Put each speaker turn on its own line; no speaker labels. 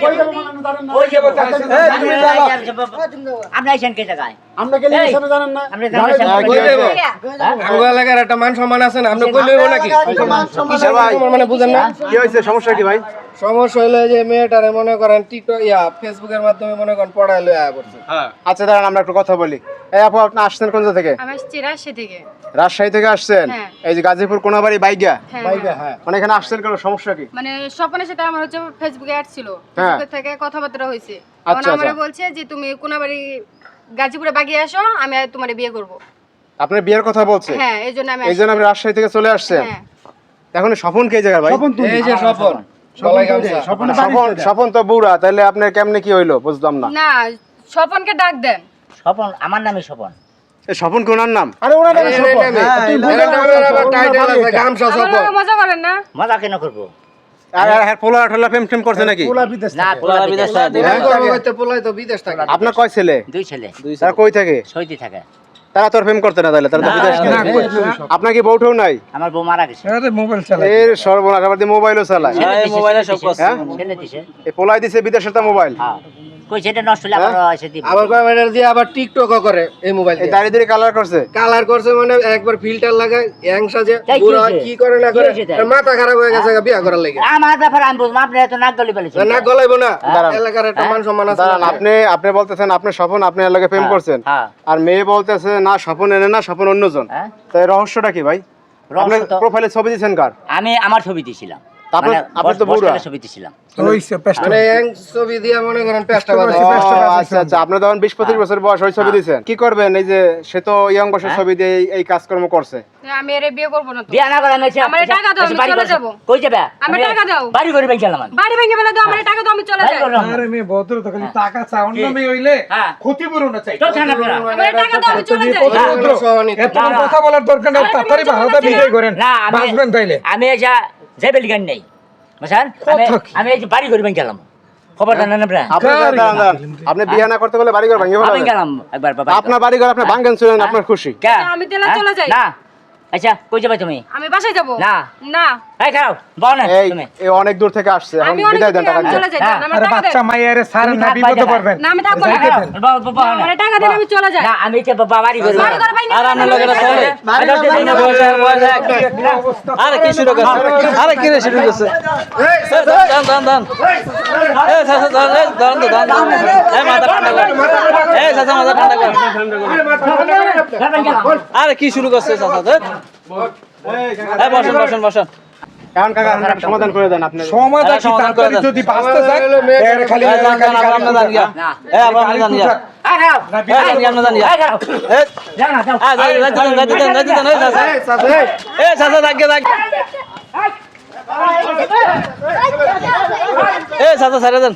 কই যাব মানে জানেন না
ওই যে বলতে
আপনি আইছেন কে জায়গায়
আমরা গেলে এখানে জানেন না
আপনি জানেন
কই দেব আমগো এলাকার একটা মান সম্মান আছে না আপনি কই লইব নাকি
কিসের ভাই
মানে বুঝেন না
কি হইছে সমস্যা কি ভাই
সমস্যা হলো যে মেয়েটারে মনে করেন টিকটক ফেসবুকের মাধ্যমে মনে করেন পড়ায় লয়ে আয়া করছে
আচ্ছা দাঁড়ান আমরা একটু কথা বলি এই আপু আপনি আসছেন কোন জায়গা থেকে
আমি আসছি রাজশাহী থেকে।
রাজশাহী থেকে আসছেন
হ্যাঁ।
এই যে গাজীপুর কোনাবাড়ি বাইগা
হ্যাঁ,
হ্যাঁ
মানে এখানে আসছেন কেন সমস্যা কি
মানে স্বপনের সাথে আমার হচ্ছে ফেসবুকে অ্যাড ছিল,
হ্যাঁ।
ফেসবুক থেকে কথাবার্তা হয়েছে।
আচ্ছা,
তখন আমারে
আচ্ছা।
বলছে যে তুমি কোনাবাড়ি গাজীপুরে বাগিয়ে আসো, আমি তোমার বিয়ে করব।
আপনার বিয়ের কথা বলছে
হ্যাঁ, এই জন্য আমি
এই জন্য আপনি রাজশাহী থেকে চলে আসছেন
হ্যাঁ।
এখন স্বপন কে জায়গা ভাই
স্বপন তুমি
এই যে সফল গলায় গামছা
স্বপন
স্বপন স্বপন তো বুড়া তাহলে আপনার কেমনে কি হইলো বুঝলাম না
না, স্বপনকে ডাক দেন।
স্বপন আমার নামই স্বপন
এই স্বপন কি ওনার নাম
আরে ওরা নামে স্বপন
টাইটেল আছে গামছা
আমার
সফল
লগে মজা করেন না?
মজা কেন করবো
আর আর পোলা ঠোলা প্রেম টেম করছে নাকি
পোলা বিদেশ
না
থেকে।
পোলা বিদেশ থেকে।
পোলাই তো বিদেশ থাকে
আপনার কয় ছেলে
দুই ছেলে
তারা কই থাকে
সইতে থাকে
তারা তোর প্রেম করতে না তাহলে তারা তো
না,
বিদেশ
না,
থাকে। আপনার কি বউঠেও নাই
আমার বউ মারা গেছে
মোবাইল চালায়
এর সর্বনাশ আবার দিয়ে মোবাইলও চালায়
মোবাইলে সব
হ্যাঁ?
ছেলে দিছে
এই পোলাই দিছে বিদেশের তা মোবাইল
হ্যাঁ কই সেটা নষ্ট হলে আবার এসে দিব
আবার ক্যামেরা দিয়ে আবার টিকটকও করে এই মোবাইল
এই দাড়ি দিয়ে কালার করছে
কালার করছে মানে একবার ফিল্টার লাগায় ইয়াং সাজে
তাই কি
পুরো
হয়েছে?
কি করে না
কি
করে
হয়েছে তাই?
তার মাথা খারাপ হয়ে গেছে বিয়া করার লাগে
আমার ব্যাপার আমি বুঝবো আপনি এত নাক গলি ফেলেছেন
না গলাইবো না
দাঁড়ান।
এলাকার একটা মান সম্মান আছে
দাঁড়ান আপনি আপনি বলতেছেন আপনি স্বপন আপনি এর লগে প্রেম করছেন
হ্যাঁ
আর মেয়ে বলতেছে না স্বপন এনে না স্বপন অন্যজন
হ্যাঁ
তাই রহস্যটা কি ভাই আপনি
রহস্য তো-
প্রোফাইলে ছবি দিয়েছেন কার
আমি আমার ছবি দিয়েছিলাম
তা আপনি-
মানে
আপনি তো
বস
বুড়া।
করে ছবি দিয়েছিলাম
ওইছে পেস্ট
মানে ইয়াং ছবি দিয়ে মনে করেন পেস্টা বাজে
ও, আচ্ছা আচ্ছা আপনি তখন 20-25 বছর বয়স ওই ছবি দিয়েছেন কি করবেন এই যে সে তো ইয়াং বয়সের ছবি দিয়ে এই কাজকর্ম করছে
আমি এর বিয়ে করব না তো।
বিয়া না করে আমি এসে-
আমার টাকা দাও, আমি
এসে বাড়ি
চলে
করবো।
যাবো।
কই যাবে
আমার টাকা দাও।
বাড়ি করে বেঁচে গেলাম আমি
বাড়ি ভেঙে ফেলে দাও, আমার টাকা দাও, আমি চলে
বাড়ি
যাই।
করলাম
আরে মেয়ে ভদ্র তো খালি টাকা চা অন্য
কি?
মেয়ে হইলে
হ্যাঁ।
ক্ষতিপূরণ চাই
তো জানা আপনারা।
আমার টাকা দাও, আমি চলে যাই।
এত কথা বলার দরকার নেই তাড়াতাড়ি ভাড়াটা বিদায় করেন
না আমি
বাঁচবেন তাইলে
আমি এসে যাইবে লিগান নেই বুঝছেন
কথা কি?
আমি এই যে বাড়ি করে বেঁচে গেলাম খবর জানেন আপনারা
আপনি দাঁড়ান, দাঁড়ান। আপনি বিয়ে না করতে বলে বাড়ি ঘর ভাঙিয়ে
আমি
ফেলাবেন
গেলাম একবার বাবা
আপনার বাড়ি ঘর আপনি ভাঙেন চলেন আপনার খুশি
কে?
আমি তাহলে
হ্যাঁ?
চলে যাই।
না আচ্ছা কই যাবে তুমি
আমি বাসায় যাব
না।
না,
এই খাও বাও না
এই
তুমি
এই অনেক দূর থেকে আসছে এখন
আমি অনেক
বিদায় দেন
দূরে,
টাকা
আমি
দিয়ে।
চলে যাই।
হ্যাঁ।
আমার
আরে
টাকা
বাচ্চা
দেন।
মাইয়ারে সারেন না
তুমি
বিপদে
থাকবা
পড়বেন
না, আমি থাকবো না।
বাবা
আমার টাকা দিলে আমি চলে যাই।
না আমি যে বাবা বাড়ি করে
বাড়ি ঘর ভাঙিয়ে
আর আপনার
ফেলে
লোকেরা
দাও।
চলে আরে কি শুরু করছে আরে কি রে শুরু করছে দান দান দান এই চাচা দান দান দান দান এই মাথা ঠান্ডা কর এই চাচা মাথা ঠান্ডা কর আরে কি শুরু করছে চাচা এই বসেন বসেন বসেন
এখন কাকা আপনি একটা সমাধান করে দেন আপনি
সমাধান কি
সমাধান করে
তাড়াতাড়ি
দেন।
যদি বাঁচতে চায় এর খালি
এই দান দান আপনি দান গিয়া এই আপনি দান গিয়া
এই খাও
এই আপনি দান গিয়া
এই খাও
এই
যাও না যাও
যাইতে দেন এই চাচা দাগ দাগ এই চাচা সারা দেন